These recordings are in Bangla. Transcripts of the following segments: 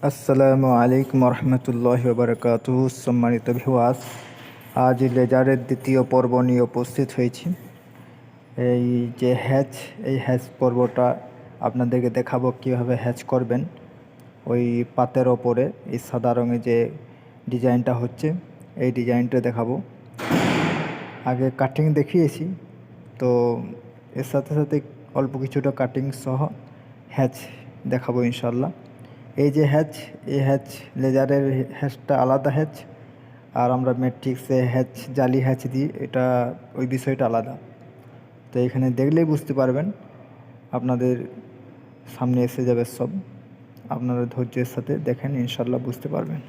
আসসালামু আলাইকুম রহমতুল্লাহি ওয়া সম্মানিত ভিউয়ার্স, আজ লেজারের দ্বিতীয় পর্ব নিয়ে উপস্থিত হয়েছি। এই যে এই হ্যাচ পর্বটা আপনাদেরকে দেখাবো কীভাবে হ্যাচ করবেন। ওই পাতের ওপরে এই সাদা রঙের যে ডিজাইনটা হচ্ছে, এই ডিজাইনটা দেখাবো। আগে কাটিং দেখিয়েছি, তো এর সাথে সাথে অল্প কিছুটা কাটিং সহ হ্যাচ দেখাবো ইনশাল্লাহ। এই যে এই লেজারের হ্যাচটা আলাদা হ্যাচ, আর আমরা ম্যাট্রিক্সে জালি হ্যাচ দিই, এটা ওই বিষয়টা আলাদা। তো এখানে দেখলেই বুঝতে পারবেন, আপনাদের সামনে এসে যাবে সব। আপনারা ধৈর্যের সাথে দেখেন, ইনশাল্লাহ বুঝতে পারবেন।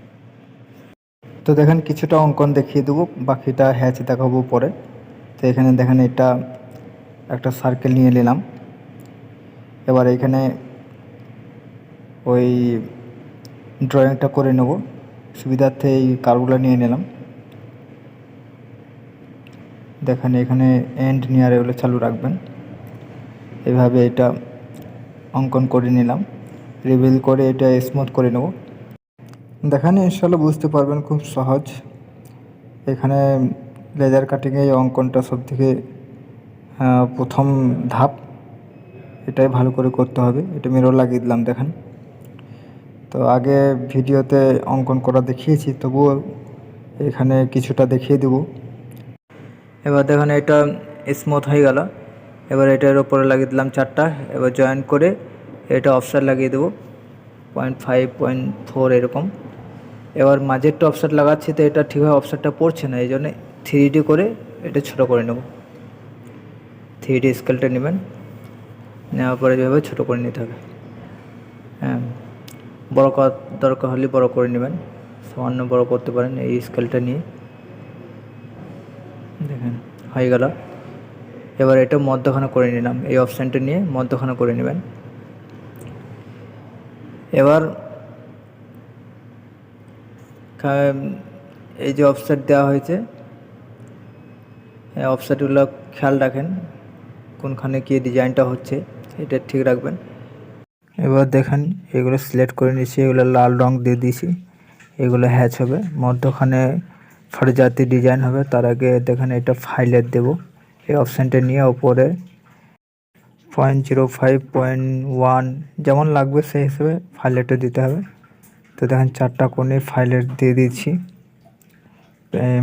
তো দেখেন, কিছুটা অঙ্কন দেখিয়ে দেবো, বাকিটা হ্যাচ দেখাবো পরে। তো এখানে দেখেন, এটা একটা সার্কেল নিয়ে নিলাম। এবার এখানে ওই ড্রয়িংটা করে নেব, সুবিধার্থে এই কার্ভগুলো নিয়ে নিলাম। দেখেন, এখানে এন্ড নিয়ার এগুলো চালু রাখবেন। এভাবে এটা অঙ্কন করে নিলাম, রিভিল করে এটা স্মুথ করে নেব। দেখেন, ইনশাল্লাহ বুঝতে পারবেন, খুব সহজ। এখানে লেজার কাটিংয়ে এই অঙ্কনটা সবথেকে প্রথম ধাপ, এটাই ভালো করে করতে হবে। এটা মিরর লাগিয়ে দিলাম। দেখেন, তো আগে ভিডিওতে অঙ্কন করা দেখিয়েছি, তবুও এখানে কিছুটা দেখিয়ে দেব। এবার দেখেন, এটা স্মুথ হয়ে গেল। এবার এটার উপরে লাগিয়ে দিলাম 4টা। এবার জয়েন করে এটা অফসেট লাগিয়ে দেবো 0.5 0.4 এরকম। এবার মাঝেরটা অফসেট লাগাচ্ছি, তো এটা ঠিকভাবে অফসেটটা পড়ছে না, এই জন্য 3D করে এটা ছোটো করে নেব। 3D স্কেলটা নেবেন, নেওয়ার পরে যেভাবে ছোটো করে নিতে হবে। হ্যাঁ, বড় করার দরকার হলে বড় করে নেবেন, সামান্য বড় করতে পারেন এই স্কেলটা নিয়ে। দেখেন, হয়ে গেল। এবার এটা মধ্যখানে করে নিলাম, এই অপশানটা নিয়ে মধ্যখানে করে নেবেন। এবার এই যে অফসেট দেওয়া হয়েছে, এই অফসেটগুলো খেয়াল রাখেন, কোনখানে কী ডিজাইনটা হচ্ছে, এটা ঠিক রাখবেন। এবার দেখেন, এগুলো সিলেক্ট করে নিয়েছি, এগুলো লাল রং দিয়ে দিয়েছি। এগুলো হ্যাচ হবে, মধ্যখানে ফরজাতি ডিজাইন হবে। তার আগে দেখেন, এটা ফাইলের দেব, এই অপশানটা নিয়ে ওপরে 0.05 0.1 যেমন লাগবে সেই হিসেবে ফাইলেটটা দিতে হবে। তো দেখেন, 4টা কোণে ফাইলেট দিয়ে দিচ্ছি,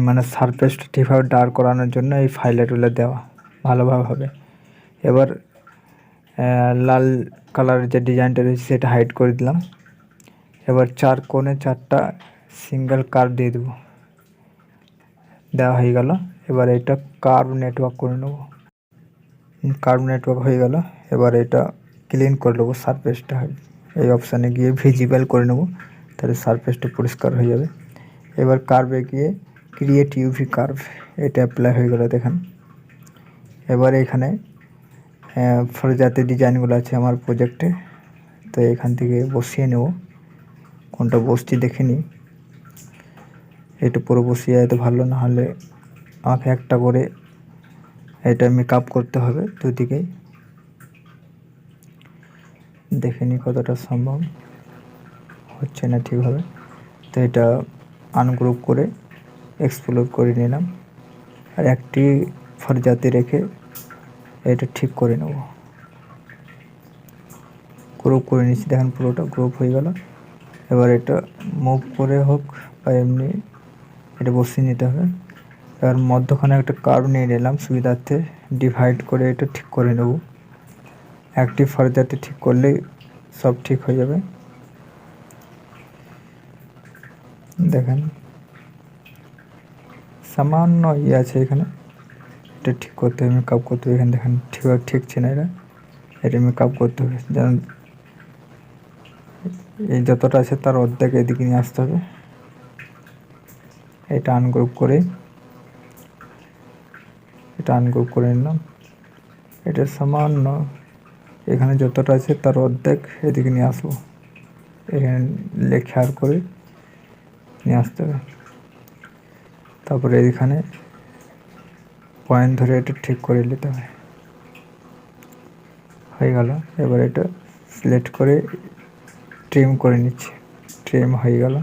মানে সারফেসটা ঠিকভাবে ডার্ক করানোর জন্য এই ফাইলেটগুলো দেওয়া ভালোভাবে হবে। এবার লাল কালারের যে ডিজাইনটা রয়েছে সেটা হাইড করে দিলাম। এবার 4 কোণে 4টা সিঙ্গেল কার্ভ দিয়ে দেবো, দেওয়া হয়ে গেল। এবার এটা কার্ভ নেটওয়ার্ক করে নেব। কার্ভ নেটওয়ার্ক হয়ে গেল। এবার এটা ক্লিন করে নেবো সারফেসটা, এই অপশানে গিয়ে ভিজিবল করে নেব, তাহলে সারফেসটা পরিষ্কার হয়ে যাবে। এবার কার্ভে গিয়ে ক্রিয়েট ইউভি কার্ভ, এটা অ্যাপ্লাই হয়ে গেল। দেখেন, এবার এখানে ফরজাতি ডিজাইনগুলো আছে আমার প্রজেক্টে, তো এখান থেকে বসিয়ে নেব। কোনটা বসছি দেখে নিই, এটা পুরো বসিয়ে এত ভালো, না হলে আমাকে একটা করে এটা মেকআপ করতে হবে দুদিকেই। দেখে নিই কতটা সম্ভব, হচ্ছে না ঠিকভাবে। তো এটা আনগ্রুপ করে এক্সপ্লোর করে নিলাম, আর একটি ফরজাতি রেখে এটা ঠিক করে নেব। গ্রুপ করে নিচ্ছি, দেখেন পুরোটা গ্রুপ হয়ে গেল। এবার এটা মুভ করে হোক বা এমনি এটা বসিয়ে নিতে হবে। এবার মধ্যখানে একটা কার্ভ নিয়ে নিলাম, সুবিধার্থে ডিভাইড করে এটা ঠিক করে নেব। একটি ফরজাতি ঠিক করলেই সব ঠিক হয়ে যাবে। দেখেন, সামান্য ইয়ে আছে এখানে, এটা ঠিক করতে হবে, মেকআপ করতে হবে। এখানে দেখেন ঠিকভাবে ঠিকছে না, এটা মেকআপ করতে হবে, যেন এই যতটা আছে তার অর্ধেক এদিকে নিয়ে আসতে হবে। এটা আনগ্রুপ করে নিলাম। এটা সামান্য এখানে যতটা আছে তার অর্ধেক এদিকে নিয়ে আসবো, এখানে লেখার করে নিয়ে আসতে হবে। তারপরে এখানে পয়েন্ট ধরে এটা ঠিক করে নিতে হবে, হয়ে গেল। এবার এটা সিলেক্ট করে ট্রিম করে নিচ্ছি। ট্রিম হয়ে গেল।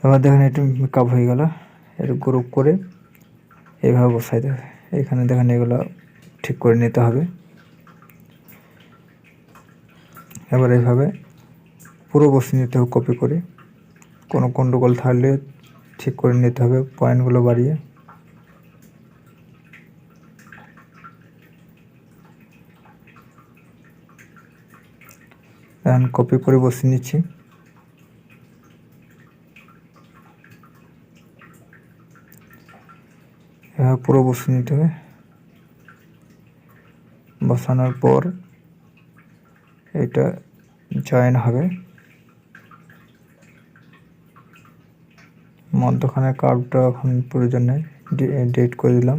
এবার দেখেন একটু মেকআপ হয়ে গেল। একটু গ্রুপ করে এইভাবে বসাই দেবে। এখানে দেখেন এগুলো ঠিক করে নিতে হবে। এবার এইভাবে পুরো বসিয়ে নিতে হবে কপি করে। কোনো গন্ডগোল থাকলে ঠিক করে নিতে হবে পয়েন্টগুলো বাড়িয়ে। এখন কপি করে বসিয়ে নিচ্ছি। এভাবে পুরো বসিয়ে নিতে হবে। বসানোর পর এটা জয়েন হবে। মধ্যখানে কার্ভটা এখন প্রয়োজন নেই, ডিলিট করে দিলাম।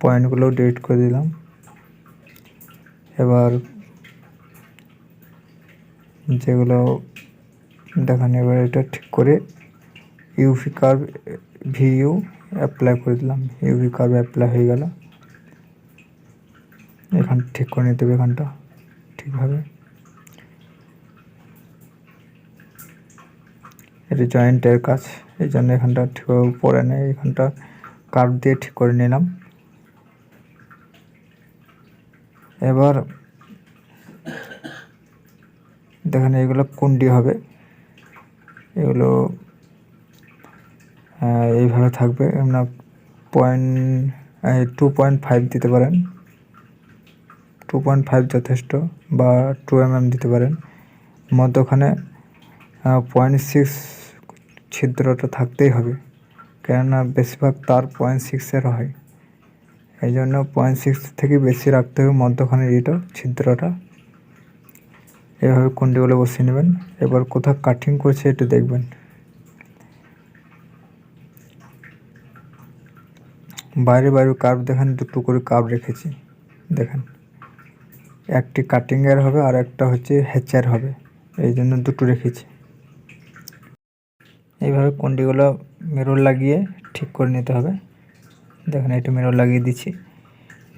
পয়েন্টগুলো ডিলিট করে দিলাম। এবার যেগুলো দেখেন, এবার এটা ঠিক করে ইউভি কার্ভ ভিউ অ্যাপ্লাই করে দিলাম। ইউভি কার্ভ অ্যাপ্লাই হয়ে গেল। এখান ঠিক করে নিতে হবে এখানটা ঠিকভাবে। এটা জয়েন্টের কাজ, এই জন্য এখানটা ঠিকভাবে পড়ে নেই। এখানটা কার্ভ দিয়ে ঠিক করে নিলাম। এবার দেখেন এগুলো কুন্ডি হবে, এগুলো এইভাবে থাকবে। আপনার 2.5 দিতে পারেন, 2.5 যথেষ্ট, বা 2 mm দিতে পারেন। মধ্যখানে 0.6 ছিদ্রটা থাকতেই হবে, কেননা বেশিরভাগ তার 0.6-এর হয়। এই জন্য 0.6 থেকে বেশি রাখতে হবে মধ্যখানে এটা ছিদ্রটা। এভাবে কুন্ডিগুলো বসিয়ে নেবেন। এবার কোথাও কাটিং করছে একটু দেখবেন। বাইরে বাইরে কার্ভ দেখেন, দুটো করে কার্ভ রেখেছি দেখেন। একটি কাটিংয়ের হবে আর একটা হচ্ছে হ্যাচার হবে, এই জন্য দুটো রেখেছি। এইভাবে কুন্ডিগুলো মিরর লাগিয়ে ঠিক করে নিতে হবে। দেখেন একটু মিরর লাগিয়ে দিচ্ছি,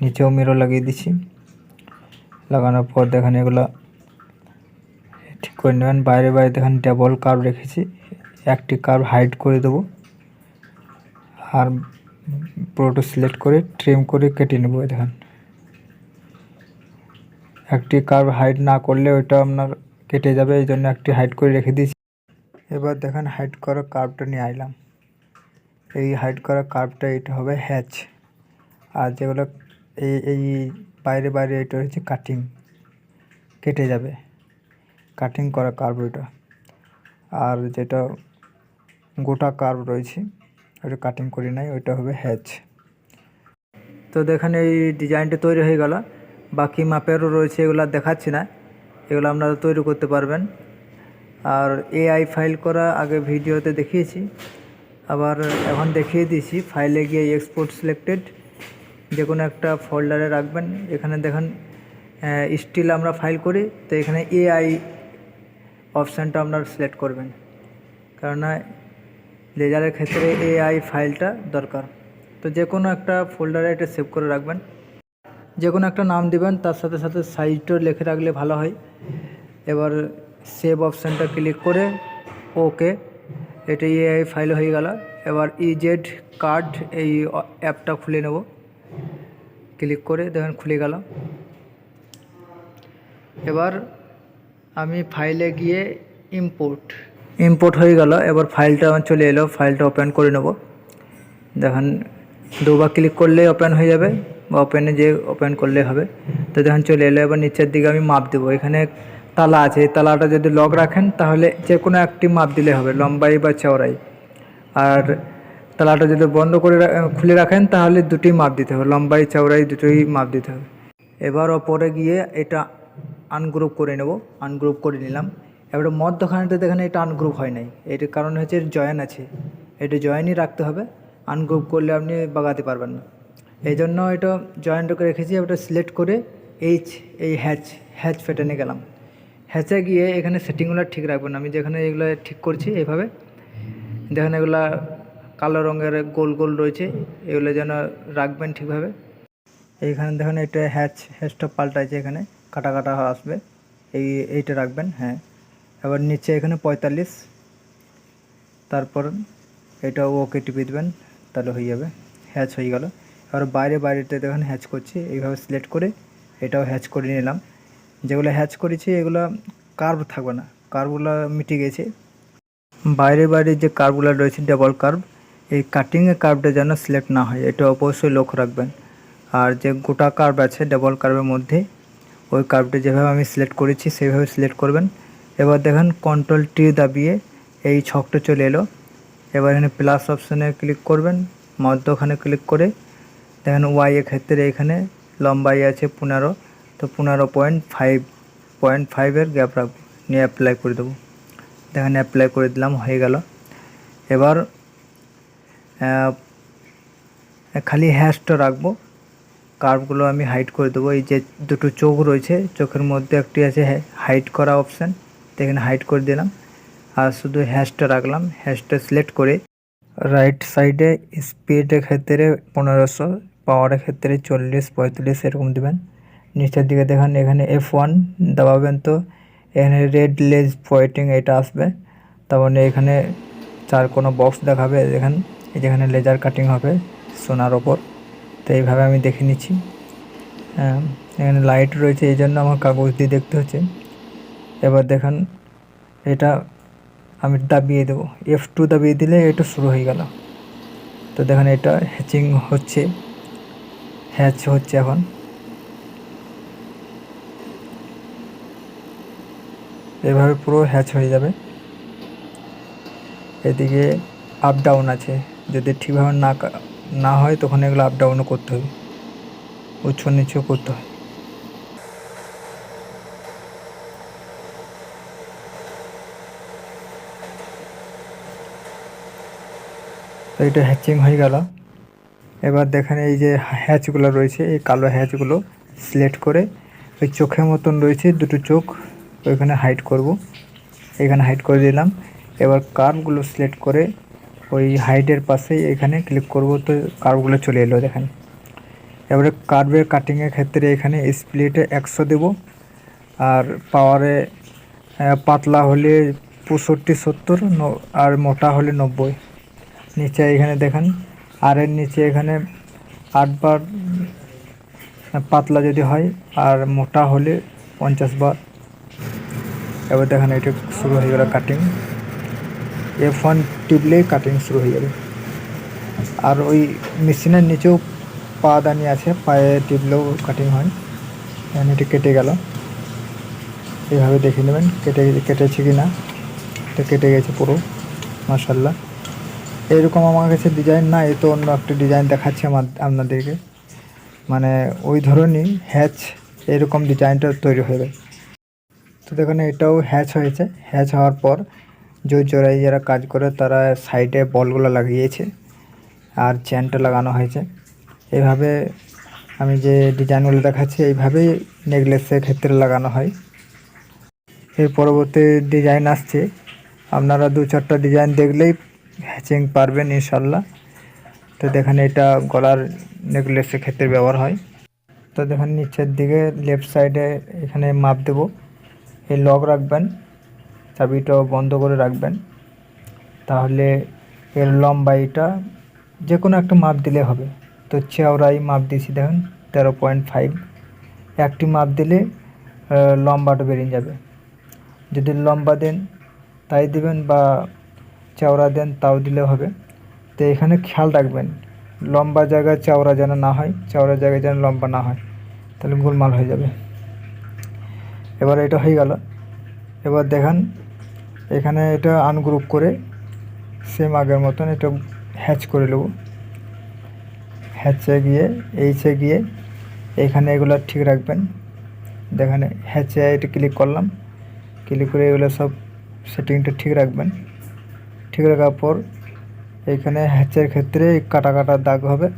নিচেও মিরর লাগিয়ে দিচ্ছি। লাগানোর পর দেখেন এগুলো ঠিক করে নেবেন। বাইরে বাইরে দেখেন ডাবল কার্ভ রেখেছি, একটি কার্ভ হাইড করে দেবো আর পুরোটা সিলেক্ট করে ট্রিম করে কেটে নেবো। দেখেন একটি কার্ভ হাইড না করলে ওইটা আপনার কেটে যাবে, এই জন্য একটি হাইড করে রেখে দিয়েছি। এবার দেখেন হাইড করা কার্ভটা নিয়ে আইলাম। এই হাইড করা কার্ভটা এটা হবে হ্যাচ, আর যেগুলো এই বাইরে বাইরে এটা হচ্ছে কাটিং, কেটে যাবে, কাটিং করা কার্ভ ওইটা। আর যেটা গোটা কার্ভ রয়েছে ওইটা কাটিং করি নাই, ওইটা হবে হ্যাচ। তো দেখেন এই ডিজাইনটা তৈরি হয়ে গেল। বাকি মাপেরও রয়েছে, এগুলো দেখাচ্ছি না, এগুলো আপনারা তৈরি করতে পারবেন। আর এআই ফাইল করা আগে ভিডিওতে দেখিয়েছি, আবার এখন দেখিয়ে দিয়েছি। ফাইলে গিয়ে এক্সপোর্ট সিলেক্টেড যে কোনো একটা ফোল্ডারে রাখবেন। এখানে দেখেন স্টিল আমরা ফাইল করি, তো এখানে এআই অপশানটা আপনারা সিলেক্ট করবেন, কেননা লেজারের ক্ষেত্রে এআই ফাইলটা দরকার। তো যে কোনো একটা ফোল্ডারে এটা সেভ করে রাখবেন, যে কোনো একটা নাম দিবেন, তার সাথে সাথে সাইজটা লিখে রাখলে ভালো হয়। এবার সেভ অপশানটা ক্লিক করে ওকে, এটা এআই ফাইল হয়ে গেল। এবার ইজেড কার্ড এই অ্যাপটা খুলে নেব, ক্লিক করে দেখেন খুলে গেল। এবার আমি ফাইলে গিয়ে ইম্পোর্ট হয়ে গেল। এবার ফাইলটা আমার চলে এলো, ফাইলটা ওপেন করে নেব। দেখেন দুবার ক্লিক করলে ওপেন হয়ে যাবে, বা ওপেনে যে ওপেন করলে হবে। তো দেখেন চলে এলো। এবার নিচের দিকে আমি মাপ দেবো। এখানে তালা আছে, এই তালাটা যদি লক রাখেন তাহলে যে কোনো একটি মাপ দিলে হবে, লম্বাই বা চওড়াই। আর তালাটা যদি বন্ধ করে খুলে রাখেন তাহলে দুটি মাপ দিতে হবে, লম্বাই চওড়াই দুটোই মাপ দিতে হবে। এবার ওপরে গিয়ে এটা আনগ্রুপ করে নেব, আনগ্রুপ করে নিলাম। এবারে মধ্যখানেতে দেখেন এটা আনগ্রুপ হয় নাই, এটার কারণ হচ্ছে জয়েন আছে, এটা জয়েনই রাখতে হবে। আনগ্রুপ করলে আপনি বাগাতে পারবেন না, এই জন্য এটা জয়েন্টকে রেখেছি। ওটা সিলেক্ট করে এই হ্যাচ ফেটানে গেলাম। হ্যাচে গিয়ে এখানে সেটিংগুলো ঠিক রাখবেন। আমি যেখানে এগুলো ঠিক করছি এইভাবে দেখেন, এগুলা কালো রঙের গোল গোল রয়েছে, এগুলো যেন রাখবেন ঠিকভাবে। এইখানে দেখেন এটা হ্যাচটা পাল্টাইছে, এখানে কাটা কাটা আসবে, এইটা রাখবেন। হ্যাঁ, এবার নিচে এখানে 45, তারপর এটা ওকে টিপে দেবেন, তাহলে হয়ে যাবে, হ্যাচ হয়ে গেল। এবার বাইরেতে দেখুন হ্যাচ করছি, এইভাবে সিলেক্ট করে এটাও হ্যাচ করে নিলাম। যেগুলো হ্যাচ করেছি এগুলো কার্ভ থাকবে না, কার্ভগুলো মিটে গেছে। বাইরে যে কার্ভগুলো রয়েছে ডাবল কার্ভ, এই কাটিংয়ে কার্ভটা যেন সিলেক্ট না হয়, এটা অবশ্যই লক্ষ্য রাখবেন। আর যে গোটা কার্ভ আছে ডাবল কার্ভের মধ্যে, ওই কার্ভটা যেভাবে আমি সিলেক্ট করেছি সেইভাবে সিলেক্ট করবেন। এবার দেখেন কন্ট্রোল টি দাবিয়ে এই ছকটা চলে এলো। এবার এখানে প্লাস অপশানে ক্লিক করবেন, মধ্যখানে ক্লিক করে দেখেন ওয়াই এর ক্ষেত্রে এখানে লম্বাই আছে 15, তো 15.5 গ্যাপ রাখবো, নিয়ে অ্যাপ্লাই করে দেবো। দেখেন অ্যাপ্লাই করে দিলাম, হয়ে গেল। এবার খালি হ্যাশটা রাখবো, কার্ভগুলো আমি হাইড করে দেবো। এই যে দুটো চোখ রয়েছে, চোখের মধ্যে একটি আছে হাইড করা অপশান, এখানে হাইড করে দিলাম। আর শুধু হ্যাশটা রাখলাম, হ্যাশটা সিলেক্ট করে রাইট সাইডে স্পিডের ক্ষেত্রে 1500, পাওয়ারের ক্ষেত্রে 40-45 এরকম দেবেন। নিচের দিকে দেখেন এখানে F1 দাবাবেন, তো এখানে রেড লেজ পয়েন্টিং এটা আসবে, তার মানে এখানে 4 কোনো বক্স দেখাবে। দেখেন এই যেখানে লেজার কাটিং হবে সোনার ওপর, তো এইভাবে আমি দেখে নিচ্ছি। এখানে লাইট রয়েছে, এই জন্য আমার কাগজ দিয়ে দেখতে হচ্ছে। এবার দেখেন এটা আমি দাবিয়ে দেবো, F2 দাবিয়ে দিলে এটা শুরু হয়ে গেল। তো দেখেন এটা হ্যাচিং হচ্ছে, হ্যাচ হচ্ছে এখন। এভাবে পুরো হ্যাচ হয়ে যাবে। এদিকে আপ ডাউন আছে, যদি ঠিকভাবে না হয় তখন এগুলো আপ ডাউনও করতে হবে, উচ্চ নিচেও করতে হয়। তো এটা হ্যাচিং হয়ে গেল। এবার দেখেন এই যে হ্যাচগুলো রয়েছে, এই কালো হ্যাচগুলো সিলেক্ট করে ওই চোখের মতন রয়েছে দুটো চোখ, ওইখানে হাইড করব, এখানে হাইড করে দিলাম। এবার কার্ভগুলো সিলেক্ট করে ওই হাইডের পাশে এখানে ক্লিক করব, তো কার্ভগুলো চলে এলো দেখেন। এবারে কার্ভের কাটিংয়ের ক্ষেত্রে এখানে স্প্লিটে 100 দেব, আর পাওয়ারে পাতলা হলে 65-70, আর মোটা হলে 90। নিচে এখানে দেখেন আর এর নিচে এখানে 8 বার পাতলা যদি হয়, আর মোটা হলে 50 বার। এবার দেখেন এটা শুরু হয়ে গেল কাটিং, F1 টিপলেই কাটিং শুরু হয়ে যাবে। আর ওই মেশিনের নিচেও পা দানি আছে, পায়ে টিপলেও কাটিং হয়। এখানে এটি কেটে গেল, এইভাবে দেখে নেবেন কেটেছে কি না। তো কেটে গেছে পুরো, মাশাআল্লাহ। এরকম আমার কাছে ডিজাইন না, এ তো অন্য একটা ডিজাইন দেখাচ্ছে আপনাদেরকে, মানে ওই ধরনই হ্যাচ এরকম ডিজাইনটা তৈরি হবে। তো দেখুন এটাও হ্যাচ হয়েছে। হ্যাচ হওয়ার পর জোড়ায় যারা কাজ করে তারা সাইডে বলগুলো লাগিয়েছে আর চেনটা লাগানো হয়েছে। এইভাবে আমি যে ডিজাইনগুলো দেখাচ্ছি এইভাবেই নেকলেসের ক্ষেত্রে লাগানো হয়। এর পরবর্তী ডিজাইন আসছে, আপনারা 2-4টা ডিজাইন দেখলেই হ্যাচিং পারবেন ইনশাল্লাহ। তো দেখেন এটা গলার নেকলেসের ক্ষেত্রে ব্যবহার হয়। তো দেখেন নিচের দিকে লেফট সাইডে এখানে মাপ দেব, এই লক রাখবেন, চাবিটাও বন্ধ করে রাখবেন, তাহলে এর লম্বাইটা যে কোনো একটা মাপ দিলে হবে। তো চওড়াই মাপ দিয়েছি দেখেন 13.5, একটি মাপ দিলে লম্বাটা বেরিয়ে যাবে। যদি লম্বা দেন তাই দিবেন, বা চওড়া দেন তাও দিলে হবে। তো এখানে খেয়াল রাখবেন লম্বা জায়গায় চওড়া যেন না হয়, চওড়া জায়গায় যেন লম্বা না হয়, তাহলে গোলমাল হয়ে যাবে। এবার এটা হয়ে গেল। এবার দেখেন এখানে এটা আনগ্রুপ করে সেম আগের মতন এটা হ্যাচ করে নেব। হ্যাচে গিয়ে এইচে গিয়ে এখানে এগুলো ঠিক রাখবেন। দেখেন হ্যাচে এটা ক্লিক করলাম, ক্লিক করে এগুলো সব সেটিংটা ঠিক রাখবেন। ঠিক রাখার পর এইখানে হ্যাচের ক্ষেত্রে কাটা কাটা দাগ হবে,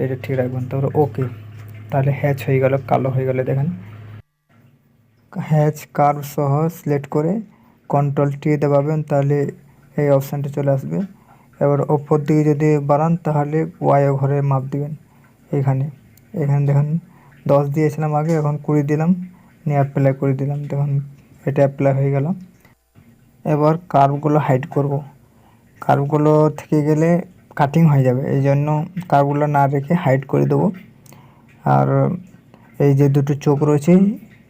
এটা ঠিক রাখবেন। তারপরে ওকে, তাহলে হ্যাচ হয়ে গেল, কালো হয়ে গেলে দেখেন হ্যাচ কার্ভ সহ সিলেক্ট করে কন্ট্রোল টি দাবাবেন, তাহলে এই অপশানটা চলে আসবে। এবার ওপর দিকে যদি বাড়ান তাহলে ওয়াই ঘরে মাপ দিবেন। এখানে দেখেন 10 দিয়েছিলাম আগে, এখন 20 দিলাম, নিয়ে অ্যাপ্লাই করে দিলাম। দেখুন এটা অ্যাপ্লাই হয়ে গেল। এবার কার্ভগুলো হাইড করব। কার্ভগুলো থেকে গেলে কাটিং হয়ে যাবে, এই জন্য কার্ভগুলো না রেখে হাইড করে দেবো। আর এই যে দুটো চোখ রয়েছে,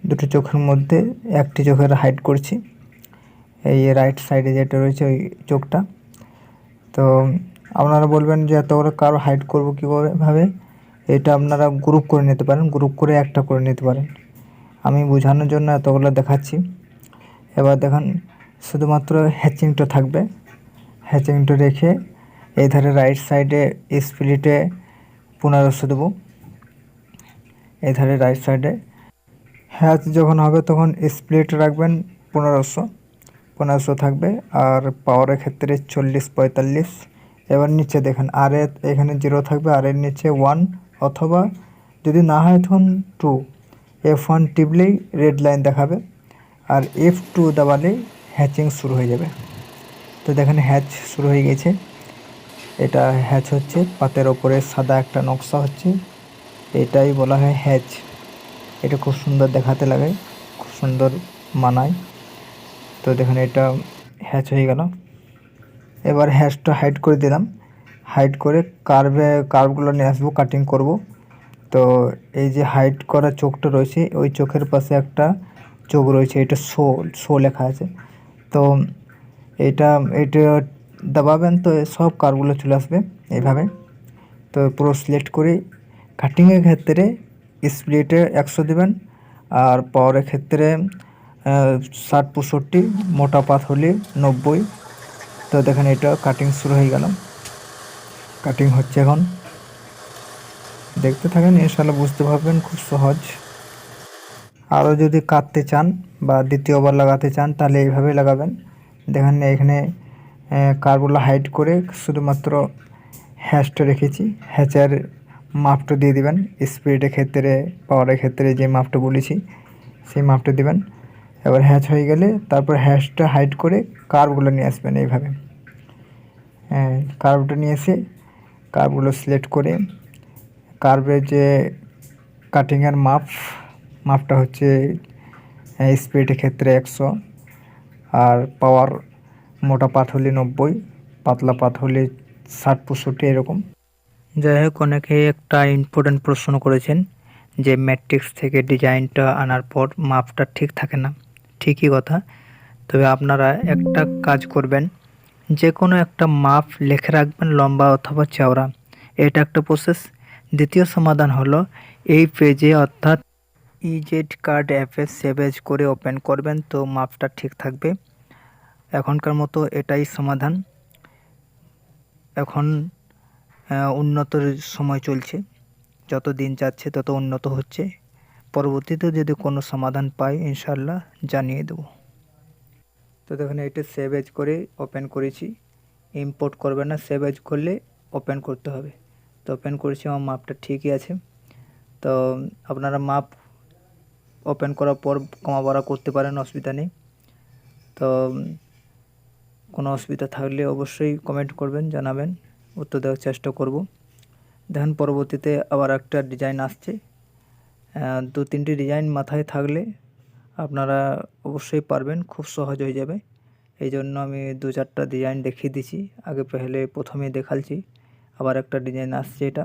দুটো চোখের মধ্যে একটি চোখের হাইড করছি, এই রাইট সাইডে যেটা রয়েছে ওই চোখটা। তো আপনারা বলবেন যে এত বড় কার্ভ হাইড করবো কীভাবে? এটা আপনারা গ্রুপ করে নিতে পারেন, গ্রুপ করে একটা করে নিতে পারেন। আমি বোঝানোর জন্য এতগুলো দেখাচ্ছি। এবার দেখুন শুধুমাত্র হ্যাচিংটা থাকবে, হ্যাচিংটা রেখে এই ধারে রাইট সাইডে স্প্লিটে 1500 দেবো। এই ধারে রাইট সাইডে হ্যাচ যখন হবে তখন স্প্লিট রাখবেন 1500 থাকবে। আর পাওয়ারের ক্ষেত্রে 40-45। এবার নিচে দেখেন আর এখানে 0 থাকবে, আর এর নিচে 1, অথবা যদি না হয় তখন 2। F1 টিপলেই রেড লাইন দেখাবে, আর F2 দাবালেই হ্যাচিং শুরু হয়ে যাবে। তো দেখেন হ্যাচ শুরু হয়ে গেছে, এটা হ্যাচ হচ্ছে, পাতের ওপরে সাদা একটা নকশা হচ্ছে, এটাই বলা হয় হ্যাচ। এটা খুব সুন্দর দেখাতে লাগে, খুব সুন্দর মানায়। তো দেখেন এটা হ্যাচ হয়ে গেল। এবার হ্যাচটা হাইড করে দিলাম, হাইড করে কার্ভগুলো নিয়ে আসবো, কাটিং করব। তো এই যে হাইড করা চোখটা রয়েছে, ওই চোখের পাশে একটা চোখ রয়েছে, এটা শো লেখা আছে। তো এটা দাবাবেন তো সব কার্ভগুলো চলে আসবে এইভাবে। তো পুরো সিলেক্ট করে কাটিংয়ের ক্ষেত্রে স্প্লিটে 100 দেবেন, আর পাওয়ারের ক্ষেত্রে 60-65, মোটা পাত হলে 90। তো দেখেন এটা কাটিং শুরু হয়ে গেল, কাটিং হচ্ছে এখন, দেখতে থাকেন, ইনশাআল্লাহ বুঝতে পারবেন, খুব সহজ। আরও যদি কাটতে চান বা দ্বিতীয়বার লাগাতে চান তাহলে এইভাবে লাগাবেন। দেখেন এখানে কার্ভগুলো হাইড করে শুধুমাত্র হ্যাচটা রেখেছি, হ্যাচের মাপটা দিয়ে দিবেন। স্পিডের ক্ষেত্রে, পাওয়ারের ক্ষেত্রে যে মাপটা বলেছি সেই মাপটা দিবেন। এবার হ্যাচ হয়ে গেলে তারপর হ্যাচটা হাইড করে কার্ভগুলো নিয়ে আসবেন এইভাবে। কার্ভটা নিয়ে এসে কার্ভগুলো সিলেক্ট করে কার্ভের যে কাটিংয়ের মাপটা হচ্ছে স্পিডের ক্ষেত্রে 100, আর পাওয়ার মোটা পাত হলে 90, পাতলা পাত হলে 60-65 এরকম। যাই হোক, অনেকে একটা ইম্পর্টেন্ট প্রশ্ন করেছেন যে ম্যাট্রিক্স থেকে ডিজাইনটা আনার পর মাপটা ঠিক থাকে না। ঠিকই কথা, তবে আপনারা একটা কাজ করবেন, যে কোনো একটা মাপ লিখে রাখবেন, লম্বা অথবা চওড়া, এটা একটা প্রসেস। দ্বিতীয় সমাধান হলো এই পেজে অর্থাৎ ইজেড কার্ড অ্যাপে সেভ এজ করে ওপেন করবেন, তো মাপটা ঠিক থাকবে। এখনকার মতো এটাই সমাধান। এখন উন্নতর সময় চলছে, যত দিন যাচ্ছে তত উন্নত হচ্ছে। পরবর্তীতে যদি কোনো সমাধান পাই ইনশাআল্লাহ জানিয়ে দেব। তো দেখুন এটা সেভ এজ করে ওপেন করেছি, ইম্পোর্ট করবে না, সেভ এজ করলে ওপেন করতে হবে। তো ওপেন করেছি, আমার মাপটা ঠিকই আছে। তো আপনারা মাপ ওপেন করার পর কমা বাড়া করতে পারেন, অসুবিধা নেই। তো কোনো অসুবিধা থাকলে অবশ্যই কমেন্ট করবেন, জানাবেন, উত্তর দেওয়ার চেষ্টা করব। দেখেন পরবর্তীতে আবার একটা ডিজাইন আসছে, 2-3টি ডিজাইন মাথায় থাকলে আপনারা অবশ্যই পারবেন, খুব সহজ হয়ে যাবে। এই জন্য আমি 2-4টা ডিজাইন দেখিয়ে দিচ্ছি, আগে প্রথমে দেখাচ্ছি। আবার একটা ডিজাইন আসছে, এটা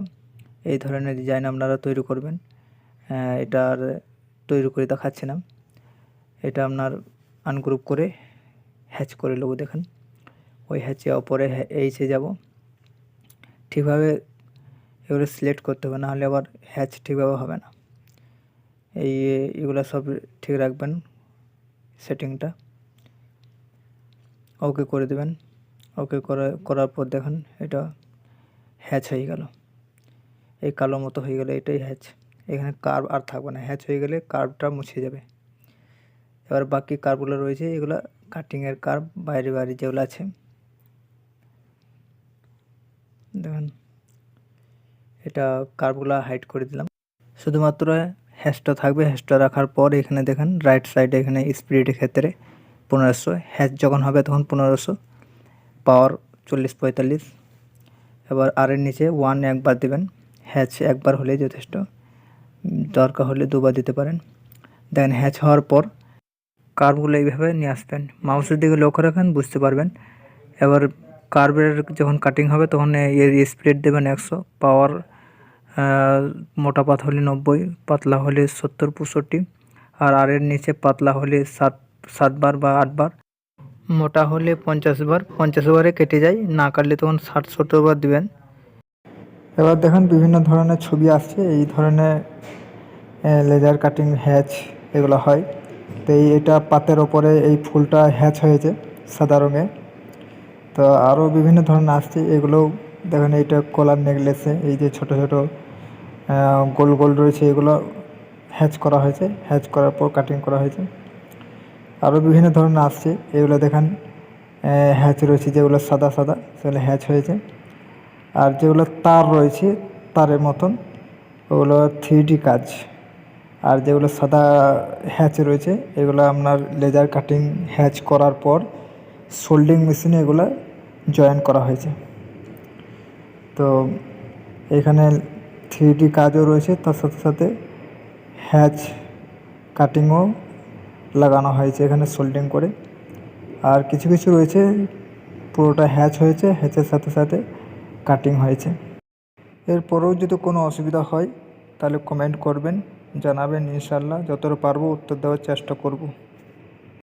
এই ধরনের ডিজাইন আপনারা তৈরি করবেন। এটা আর তৈরি করে দেখাচ্ছি না, এটা আপনার আনগ্রুপ করে হ্যাচ করে নেবো। দেখেন ওই হ্যাচে ওপরে এইচে যাব, ঠিকভাবে এগুলো সিলেক্ট করতে হবে, নাহলে আবার হ্যাচ ঠিকভাবে হবে না। এগুলো সব ঠিক রাখবেন, সেটিংটা ওকে করে দেবেন। ওকে করার পর দেখেন এটা হ্যাচ হয়ে গেল, এই কালো মতো হয়ে গেলে এটাই হ্যাচ। এখানে কার্ভ আর থাকবে না, হ্যাচ হয়ে গেলে কার্ভটা মুছে যাবে। এবার বাকি কার্ভগুলো রয়েছে, এগুলো কাটিংয়ের কার্ভ, বাইরে যেগুলো আছে। দেখেন এটা কার্ভগুলো হাইড করে দিলাম, শুধুমাত্র হ্যাচটা থাকবে। হ্যাচটা রাখার পর এখানে দেখেন রাইট সাইডে এখানে স্পিডের ক্ষেত্রে 1500, হ্যাচ যখন হবে তখন 1500, পাওয়ার 40-45। এবার আর এর নিচে 1 একবার দেবেন, হ্যাচ একবার হলে যথেষ্ট, দরকার হলে 2বার দিতে পারেন। দেখেন হ্যাচ হওয়ার পর কার্ভগুলো এইভাবে নিয়ে আসবেন। মাউসের দিকে লক্ষ্য রাখেন, বুঝতে পারবেন। এবার কার্ভের যখন কাটিং হবে তখন এর স্পিড দেবেন 100, পাওয়ার মোটা পাত হলে 90, পাতলা হলে 70-65, আর এর নিচে পাতলা হলে 7 বার বা 8 বার, মোটা হলে 50 বার। 50 বারে কেটে যায়, না কাটলে তখন 60-70 বার দিবেন। এবার দেখুন বিভিন্ন ধরনের ছবি আসছে, এই ধরনের লেজার কাটিং হ্যাচ এগুলো হয়। তো এটা পাতের ওপরে এই ফুলটা হ্যাচ হয়েছে সাদা রঙে। তো আরও বিভিন্ন ধরনের আসছে, এগুলোও দেখুন। এইটা কলার নেকলেসে এই যে ছোট ছোট গোল গোল রয়েছে, এগুলো হ্যাচ করা হয়েছে, হ্যাচ করার পর কাটিং করা হয়েছে। আরও বিভিন্ন ধরনের আসছে, এগুলো দেখেন হ্যাচ রয়েছে, যেগুলো সাদা সাদা সেগুলো হ্যাচ হয়েছে। আর যেগুলো তার রয়েছে তারের মতন, ওগুলো 3D কাজ। আর যেগুলো সাদা হ্যাচ রয়েছে এগুলো আপনার লেজার কাটিং হ্যাচ করার পর সোল্ডিং মেশিনে এগুলো জয়েন করা হয়েছে। তো এখানে 3D কাজও রয়েছে, তার সাথে সাথে হ্যাচ কাটিংও লাগানো হয়েছে এখানে সোল্ডিং করে। আর কিছু কিছু রয়েছে পুরোটা হ্যাচ হয়েছে, হ্যাচের সাথে সাথে কাটিং হয়েছে। এরপরেও যদি কোনো অসুবিধা হয় তাহলে কমেন্ট করবেন, জানাবেন। ইনশাআল্লাহ যতটা পারবো উত্তর দেওয়ার চেষ্টা করব।